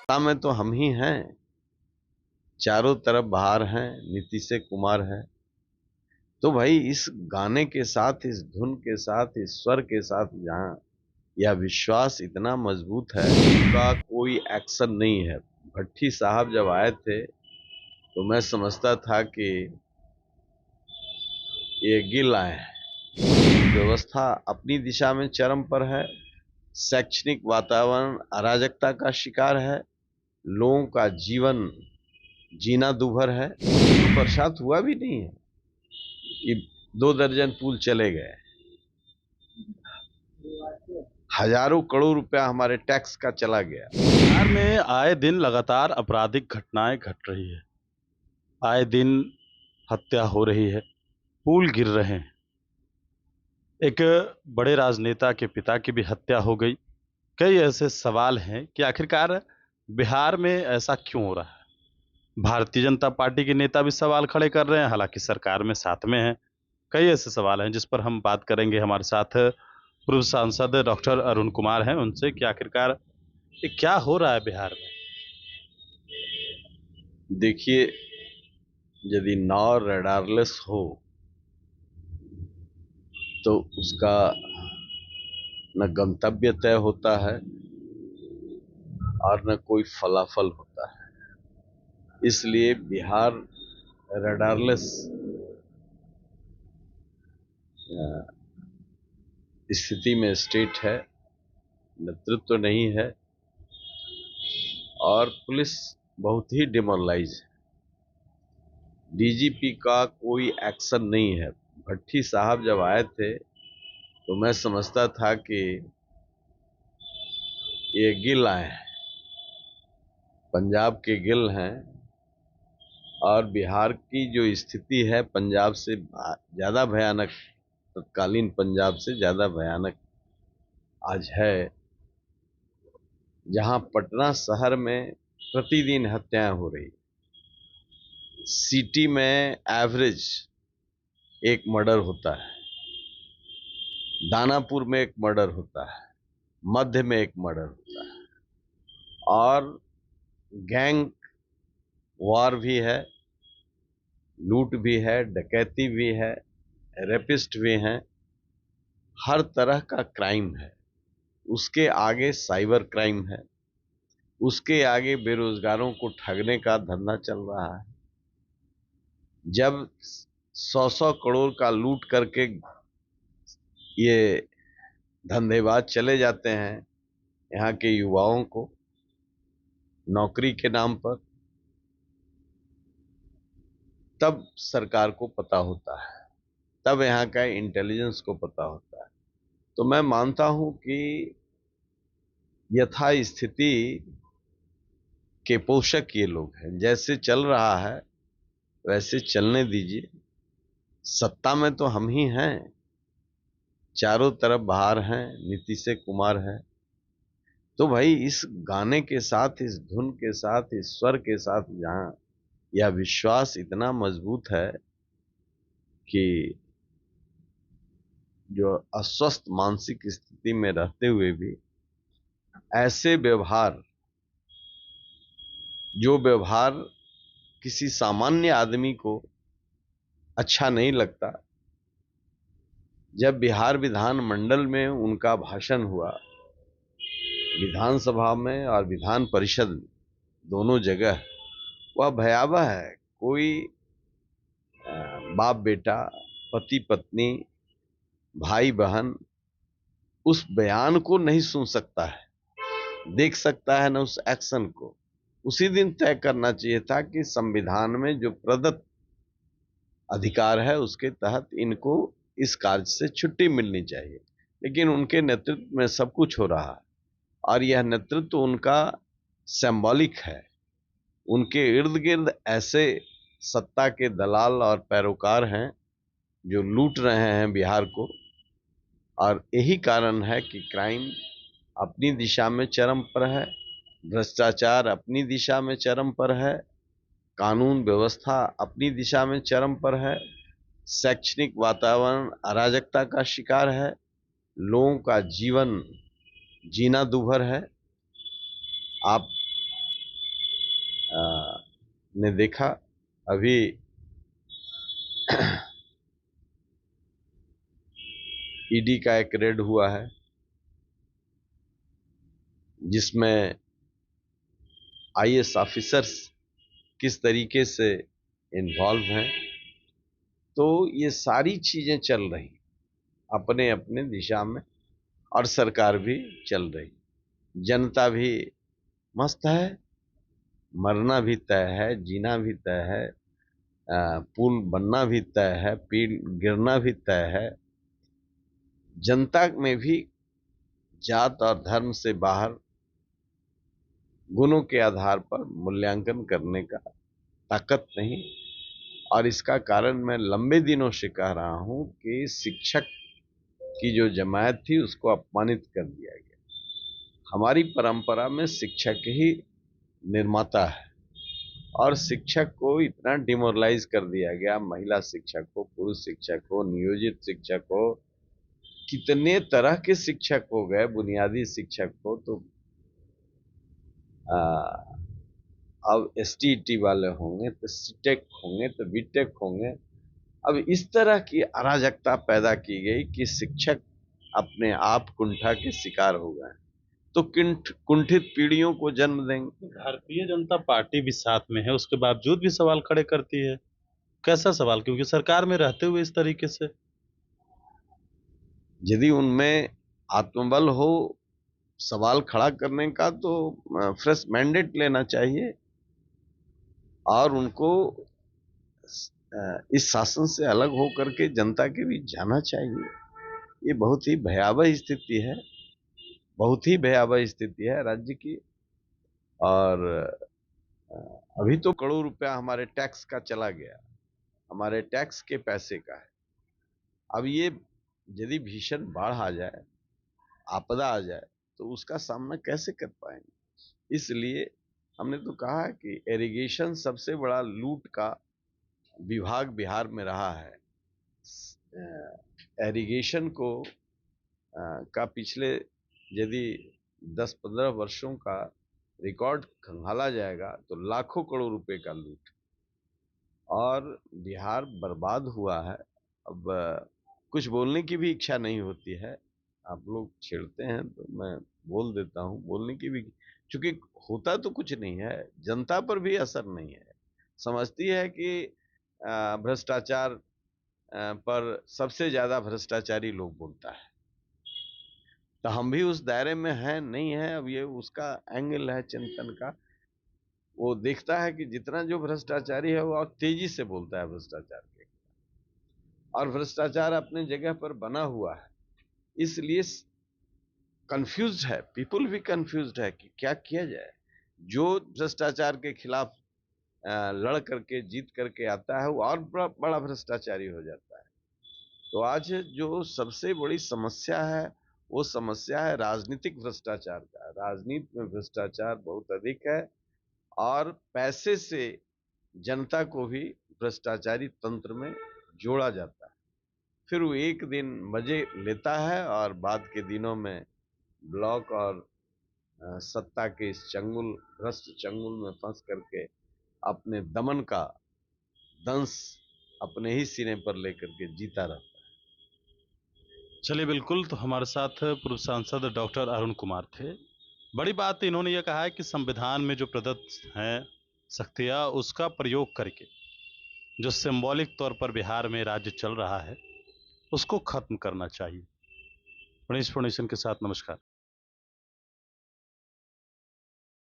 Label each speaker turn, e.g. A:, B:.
A: सत्ता में तो हम ही हैं, चारों तरफ बाहर हैं, नीतीश कुमार है। तो भाई इस गाने के साथ, इस धुन के साथ, इस स्वर के साथ जहाँ यह विश्वास इतना मजबूत है, उनका कोई एक्शन नहीं है। भट्टी साहब जब आए थे तो मैं समझता था कि ये गिल आए हैं। व्यवस्था अपनी दिशा में चरम पर है, शैक्षणिक वातावरण अराजकता का शिकार है, लोगों का जीवन जीना दूभर है। तो बरसात हुआ भी नहीं है कि 2 दर्जन पुल चले गए, हजारों करोड़ रुपया हमारे टैक्स का चला गया।
B: बिहार में आए दिन लगातार आपराधिक घटनाएं घट रही है। आए दिन हत्या हो रही है, पुल गिर रहे हैं। एक बड़े राजनेता के पिता की भी हत्या हो गई। कई ऐसे सवाल हैं कि आखिरकार बिहार में ऐसा क्यों हो रहा है। भारतीय जनता पार्टी के नेता भी सवाल खड़े कर रहे हैं, हालांकि सरकार में साथ में है। कई ऐसे सवाल हैं जिस पर हम बात करेंगे। हमारे साथ पूर्व सांसद डॉक्टर अरुण कुमार हैं, उनसे कि आखिरकार ये क्या हो रहा है बिहार में।
A: देखिए, यदि नाव रडारलेस हो तो उसका न गंतव्य तय होता है और न कोई फलाफल होता है। इसलिए बिहार रडारलेस स्थिति में स्टेट है, नेतृत्व नहीं है और पुलिस बहुत ही डिमोरलाइज है। डीजीपी का कोई एक्शन नहीं है। भट्टी साहब जब आए थे तो मैं समझता था कि ये गिल आए हैं, पंजाब के गिल हैं और बिहार की जो स्थिति है पंजाब से ज्यादा भयानक, तत्कालीन पंजाब से ज्यादा भयानक आज है। जहां पटना शहर में प्रतिदिन हत्याएं हो रही, सिटी में एवरेज एक मर्डर होता है, दानापुर में एक मर्डर होता है, मध्य में एक मर्डर होता है और गैंग वार भी है, लूट भी है, डकैती भी है, रेपिस्ट भी हैं। हर तरह का क्राइम है। उसके आगे साइबर क्राइम है, उसके आगे बेरोजगारों को ठगने का धंधा चल रहा है। जब 100-100 करोड़ का लूट करके ये धंधेबाज चले जाते हैं यहाँ के युवाओं को नौकरी के नाम पर, तब सरकार को पता होता है, तब यहाँ का इंटेलिजेंस को पता होता है। तो मैं मानता हूं कि यथा स्थिति के पोषक ये लोग हैं। जैसे चल रहा है वैसे चलने दीजिए। सत्ता में तो हम ही हैं, चारों तरफ बाहर हैं, नीतीश कुमार है। तो भाई इस गाने के साथ, इस धुन के साथ, इस स्वर के साथ जहां यह विश्वास इतना मजबूत है कि जो अस्वस्थ मानसिक स्थिति में रहते हुए भी ऐसे व्यवहार, जो व्यवहार किसी सामान्य आदमी को अच्छा नहीं लगता। जब बिहार विधानमंडल में उनका भाषण हुआ, विधानसभा में और विधान परिषद में, दोनों जगह, वह भयावह है। कोई बाप बेटा, पति पत्नी, भाई बहन उस बयान को नहीं सुन सकता है, देख सकता है न उस एक्शन को। उसी दिन तय करना चाहिए था कि संविधान में जो प्रदत्त अधिकार है उसके तहत इनको इस कार्य से छुट्टी मिलनी चाहिए। लेकिन उनके नेतृत्व में सब कुछ हो रहा है और यह नेतृत्व उनका सिंबॉलिक है। उनके इर्द गिर्द ऐसे सत्ता के दलाल और पैरोकार हैं जो लूट रहे हैं बिहार को। और यही कारण है कि क्राइम अपनी दिशा में चरम पर है, भ्रष्टाचार अपनी दिशा में चरम पर है, कानून व्यवस्था अपनी दिशा में चरम पर है, शैक्षणिक वातावरण अराजकता का शिकार है, लोगों का जीवन जीना दूभर है। आप ने देखा। अभी ईडी का एक रेड हुआ है जिसमें आईएएस ऑफिसर्स किस तरीके से इन्वॉल्व हैं। तो ये सारी चीजें चल रही अपने अपने दिशा में, और सरकार भी चल रही, जनता भी मस्त है, मरना भी तय है, जीना भी तय है, पुल बनना भी तय है, पील गिरना भी तय है। जनता में भी जात और धर्म से बाहर गुणों के आधार पर मूल्यांकन करने का ताकत नहीं। और इसका कारण मैं लंबे दिनों से कह रहा हूं कि शिक्षक की जो जमात थी उसको अपमानित कर दिया गया। हमारी परंपरा में शिक्षक ही निर्माता है, और शिक्षक को इतना डिमोरलाइज कर दिया गया, महिला शिक्षक हो, पुरुष शिक्षक हो, नियोजित शिक्षक हो, कितने तरह के शिक्षक हो गए, बुनियादी शिक्षक हो, तो अब एसटीईटी वाले होंगे, तो सीटेक होंगे, तो बीटेक होंगे। अब इस तरह की अराजकता पैदा की गई कि शिक्षक अपने आप कुंठा के शिकार हो गए, तो कुंठित पीढ़ियों को जन्म देंगे।
B: भारतीय जनता पार्टी भी साथ में है, उसके बावजूद भी सवाल खड़े करती है। कैसा सवाल? क्योंकि सरकार में रहते हुए इस तरीके से।
A: यदि उनमें आत्मबल हो सवाल खड़ा करने का, तो फ्रेश मैंडेट लेना चाहिए और उनको इस शासन से अलग हो करके जनता के बीच जाना चाहिए। ये बहुत ही भयावह स्थिति है, बहुत ही भयावह स्थिति है राज्य की। और अभी तो करोड़ों रुपया हमारे टैक्स का चला गया, हमारे टैक्स के पैसे का है। अब ये यदि भीषण बाढ़ आ जाए, आपदा आ जाए, तो उसका सामना कैसे कर पाएंगे। इसलिए हमने तो कहा कि इरिगेशन सबसे बड़ा लूट का विभाग बिहार में रहा है। इरिगेशन को का पिछले यदि 10-15 वर्षों का रिकॉर्ड खंगाला जाएगा तो लाखों करोड़ रुपए का लूट, और बिहार बर्बाद हुआ है। अब कुछ बोलने की भी इच्छा नहीं होती है, आप लोग छेड़ते हैं तो मैं बोल देता हूँ, बोलने की भी, क्योंकि होता तो कुछ नहीं है, जनता पर भी असर नहीं है। समझती है कि भ्रष्टाचार पर सबसे ज्यादा भ्रष्टाचारी लोग बोलता है, तो हम भी उस दायरे में हैं नहीं है। अब ये उसका एंगल है चिंतन का, वो देखता है कि जितना जो भ्रष्टाचारी है वो और तेजी से बोलता है भ्रष्टाचार के, और भ्रष्टाचार अपने जगह पर बना हुआ है, इसलिए कंफ्यूज्ड है, पीपल भी कंफ्यूज्ड है कि क्या किया जाए। जो भ्रष्टाचार के खिलाफ लड़ करके जीत करके आता है वो और बड़ा भ्रष्टाचारी हो जाता है। तो आज जो सबसे बड़ी समस्या है वो समस्या है राजनीतिक भ्रष्टाचार का। राजनीति में भ्रष्टाचार बहुत अधिक है, और पैसे से जनता को भी भ्रष्टाचारी तंत्र में जोड़ा जाता है। फिर वो एक दिन मजे लेता है और बाद के दिनों में ब्लॉक और सत्ता के इस चंगुल, भ्रष्ट चंगुल में फंस करके अपने दमन का दंश अपने ही सीने पर लेकर के जीता रहता है।
B: चलिए, बिल्कुल। तो हमारे साथ पूर्व सांसद डॉक्टर अरुण कुमार थे। बड़ी बात इन्होंने ये कहा है कि संविधान में जो प्रदत्त हैं शक्तियाँ, उसका प्रयोग करके जो सिंबॉलिक तौर पर बिहार में राज्य चल रहा है उसको खत्म करना चाहिए। गणेश फाउंडेशन के साथ नमस्कार।